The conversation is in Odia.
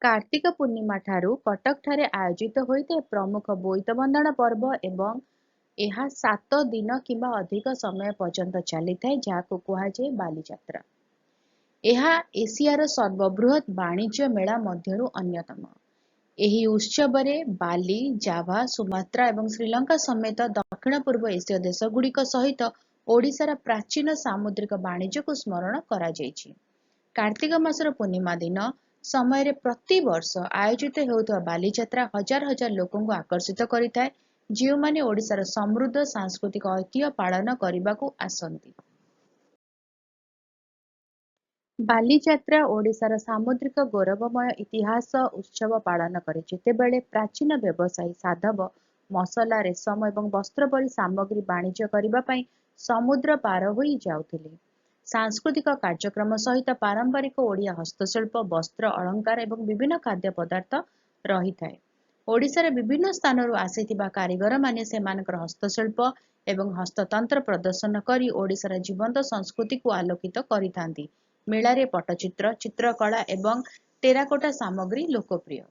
कार्तिक पूर्णिमा ठारू कटक ठारे आयोजित होइते प्रमुख बोईत बंधन पर्व एवं ଏହା 7 ଦିନ କିମ୍ବା ଅଧିକ ସମୟ ପର୍ଯ୍ୟନ୍ତ ଚାଲିଥାଏ, ଯାହାକୁ କୁହାଯାଏ ବାଲିଯାତ୍ରା। ଏହା ଏସିଆର ସର୍ବବୃହତ୍ ବାଣିଜ୍ୟ ମେଳା ମଧ୍ୟରୁ ଅନ୍ୟତମ। ଏହି ଉତ୍ସବରେ ବାଲି, ଜାଭା, ସୁମାତ୍ରା ଏବଂ ଶ୍ରୀଲଙ୍କା ସମେତ ଦକ୍ଷିଣ ପୂର୍ବ ଏସୀୟ ଦେଶଗୁଡ଼ିକ ସହିତ ଓଡ଼ିଶାର ପ୍ରାଚୀନ ସାମୁଦ୍ରିକ ବାଣିଜ୍ୟକୁ ସ୍ମରଣ କରାଯାଇଛି। କାର୍ତ୍ତିକ ମାସର ପୂର୍ଣ୍ଣିମା ଦିନ ସମୟରେ ପ୍ରତିବର୍ଷ ଆୟୋଜିତ ହେଉଥିବା ବାଲିଯାତ୍ରା ହଜାର ହଜାର ଲୋକଙ୍କୁ ଆକର୍ଷିତ କରିଥାଏ, ଯେଉଁମାନେ ଓଡ଼ିଶାର ସମୃଦ୍ଧ ସାଂସ୍କୃତିକ ଐତିହ୍ୟ ପାଳନ କରିବାକୁ ଆସନ୍ତି। ବାଲିଯାତ୍ରା ଓଡ଼ିଶାର ସାମୁଦ୍ରିକ ଗୌରବମୟ ଇତିହାସ ଉତ୍ସବ ପାଳନ କରେ, ଯେତେବେଳେ ପ୍ରାଚୀନ ବ୍ୟବସାୟୀ ସାଧବ ମସଲା, ରେଶମ ଏବଂ ବସ୍ତ୍ର ପରି ସାମଗ୍ରୀ ବାଣିଜ୍ୟ କରିବା ପାଇଁ ସମୁଦ୍ର ପାର ହୋଇ ଯାଉଥିଲେ। ସାଂସ୍କୃତିକ କାର୍ଯ୍ୟକ୍ରମ ସହିତ ପାରମ୍ପରିକ ଓଡ଼ିଆ ହସ୍ତଶିଳ୍ପ, ବସ୍ତ୍ର, ଅଳଙ୍କାର ଏବଂ ବିଭିନ୍ନ ଖାଦ୍ୟ ପଦାର୍ଥ ରହିଥାଏ। ଓଡ଼ିଶାର ବିଭିନ୍ନ ସ୍ଥାନରୁ ଆସିଥିବା କାରିଗରମାନେ ସେମାନଙ୍କର ହସ୍ତଶିଳ୍ପ ଏବଂ ହସ୍ତତନ୍ତ୍ର ପ୍ରଦର୍ଶନ କରି ଓଡ଼ିଶାର ଜୀବନ୍ତ ସଂସ୍କୃତିକୁ ଆଲୋକିତ କରିଥାନ୍ତି। ମେଳାରେ ପଟ୍ଟଚିତ୍ର, ଚିତ୍ରକଳା ଏବଂ ଟେରାକୋଟା ସାମଗ୍ରୀ ଲୋକପ୍ରିୟ।